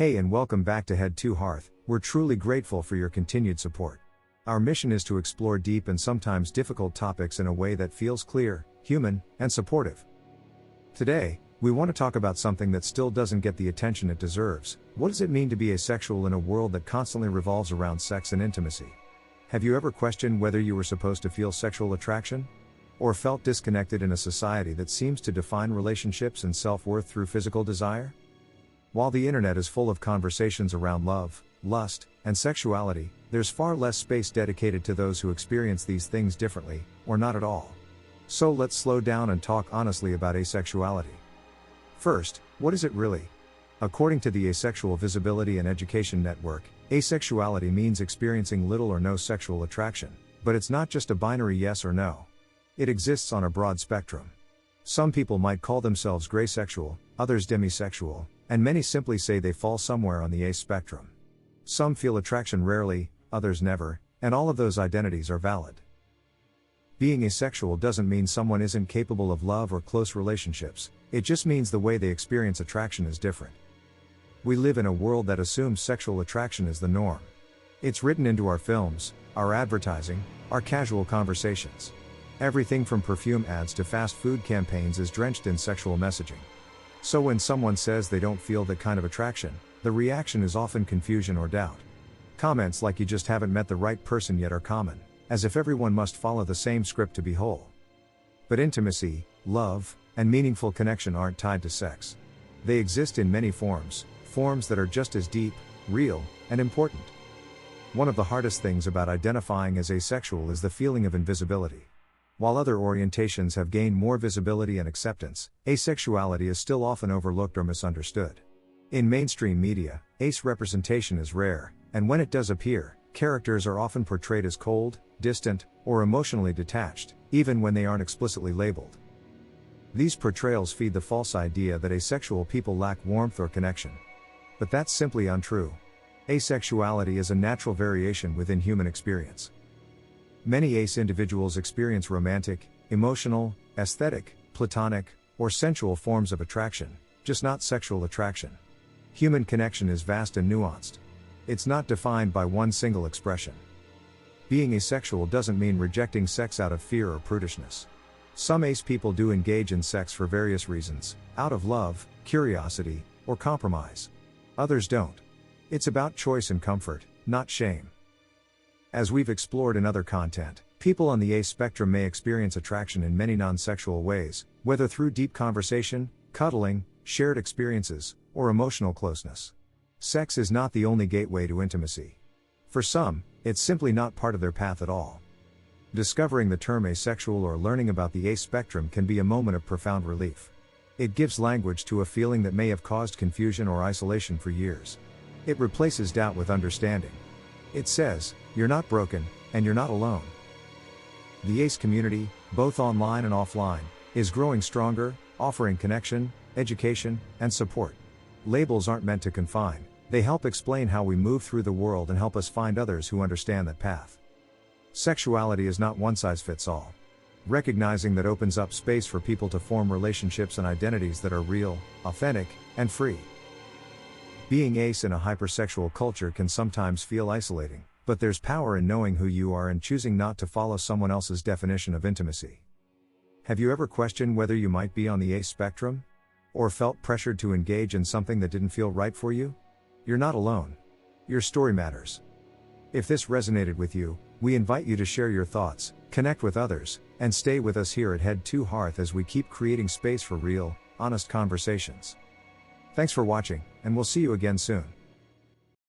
Hey, and welcome back to Head to Hearth. We're truly grateful for your continued support. Our mission is to explore deep and sometimes difficult topics in a way that feels clear, human, and supportive. Today, we want to talk about something that still doesn't get the attention it deserves. What does it mean to be asexual in a world that constantly revolves around sex and intimacy? Have you ever questioned whether you were supposed to feel sexual attraction? Or felt disconnected in a society that seems to define relationships and self-worth through physical desire? While the internet is full of conversations around love, lust, and sexuality, there's far less space dedicated to those who experience these things differently, or not at all. So let's slow down and talk honestly about asexuality. First, what is it really? According to the Asexual Visibility and Education Network, asexuality means experiencing little or no sexual attraction, but it's not just a binary yes or no. It exists on a broad spectrum. Some people might call themselves graysexual, others demisexual, and many simply say they fall somewhere on the ace spectrum. Some feel attraction rarely, others never, and all of those identities are valid. Being asexual doesn't mean someone isn't capable of love or close relationships, it just means the way they experience attraction is different. We live in a world that assumes sexual attraction is the norm. It's written into our films, our advertising, our casual conversations. Everything from perfume ads to fast food campaigns is drenched in sexual messaging. So when someone says they don't feel that kind of attraction, the reaction is often confusion or doubt. Comments like "you just haven't met the right person yet" are common, as if everyone must follow the same script to be whole. But intimacy, love, and meaningful connection aren't tied to sex. They exist in many forms that are just as deep, real, and important. One of the hardest things about identifying as asexual is the feeling of invisibility. While other orientations have gained more visibility and acceptance, asexuality is still often overlooked or misunderstood. In mainstream media, ace representation is rare, and when it does appear, characters are often portrayed as cold, distant, or emotionally detached, even when they aren't explicitly labeled. These portrayals feed the false idea that asexual people lack warmth or connection. But that's simply untrue. Asexuality is a natural variation within human experience. Many ace individuals experience romantic, emotional, aesthetic, platonic, or sensual forms of attraction, just not sexual attraction. Human connection is vast and nuanced. It's not defined by one single expression. Being asexual doesn't mean rejecting sex out of fear or prudishness. Some ace people do engage in sex for various reasons, out of love, curiosity, or compromise. Others don't. It's about choice and comfort, not shame. As we've explored in other content, people on the ace spectrum may experience attraction in many non-sexual ways, whether through deep conversation, cuddling, shared experiences, or emotional closeness. Sex is not the only gateway to intimacy. For some, it's simply not part of their path at all. Discovering the term asexual or learning about the ace spectrum can be a moment of profound relief. It gives language to a feeling that may have caused confusion or isolation for years. It replaces doubt with understanding. It says, you're not broken, and you're not alone. The ace community, both online and offline, is growing stronger, offering connection, education, and support. Labels aren't meant to confine, they help explain how we move through the world and help us find others who understand that path. Sexuality is not one size fits all. Recognizing that opens up space for people to form relationships and identities that are real, authentic, and free. Being ace in a hypersexual culture can sometimes feel isolating, but there's power in knowing who you are and choosing not to follow someone else's definition of intimacy. Have you ever questioned whether you might be on the ace spectrum? Or felt pressured to engage in something that didn't feel right for you? You're not alone. Your story matters. If this resonated with you, we invite you to share your thoughts, connect with others, and stay with us here at Head to Hearth as we keep creating space for real, honest conversations. Thanks for watching, and we'll see you again soon.